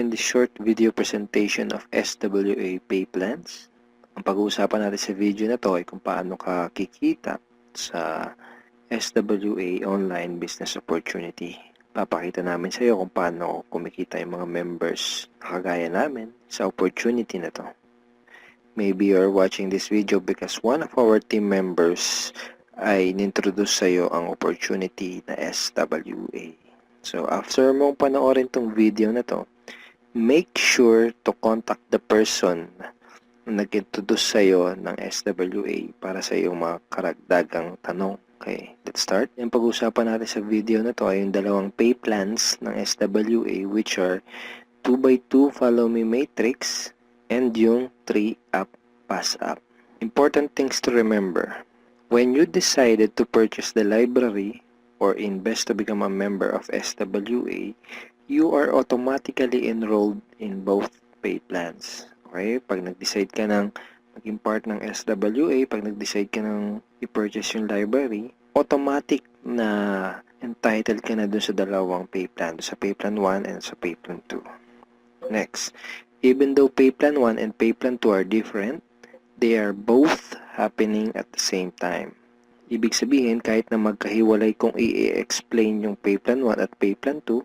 in this short video presentation of SWA pay plans. Ang pag-uusapan natin sa video na to ay kung paano ka kikita sa SWA online business opportunity. Papakita namin sa iyo kung paano kumikita yung mga members na kagaya namin sa opportunity na to. Maybe you're watching this video because one of our team members ay nintroduce sa iyo ang opportunity na SWA. So, after mong panoorin tong video na to, make sure to contact the person na nag-introduce sa'yo ng SWA para sa iyong mga karagdagang tanong. Okay, let's start. Yung pag-usapan natin sa video na to ay yung dalawang pay plans ng SWA, which are 2x2 follow me matrix and yung 3-up pass up. Important things to remember. When you decided to purchase the library or invest to become a member of SWA, you are automatically enrolled in both pay plans. Okay? Pag nag-decide ka ng maging part ng SWA, pag nag-decide ka ng i-purchase yung library, automatic na entitled ka na dun sa dalawang pay plan, sa pay plan 1 and sa pay plan 2. Next, even though pay plan 1 and pay plan 2 are different, they are both happening at the same time. Ibig sabihin, kahit na magkahiwalay kung i-explain yung pay plan 1 at pay plan 2,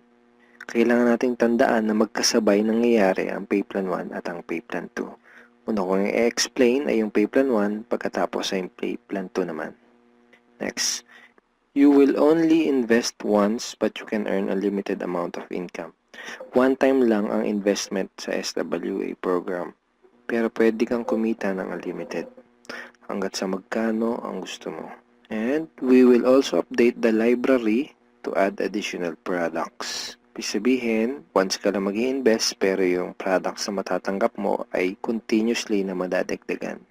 kailangan nating tandaan na magkasabay nangyayari ang pay plan 1 at ang pay plan 2. Una kong i-explain ay yung pay plan 1, pagkatapos ay yung pay plan 2 naman. Next, you will only invest once but you can earn a limited amount of income. One time lang ang investment sa SWA program, pero pwede kang kumita ng unlimited hanggat sa magkano ang gusto mo. And we will also update the library to add additional products. Ibig sabihin, once ka lang mag-i-invest pero yung products na matatanggap mo ay continuously na madadagdagan.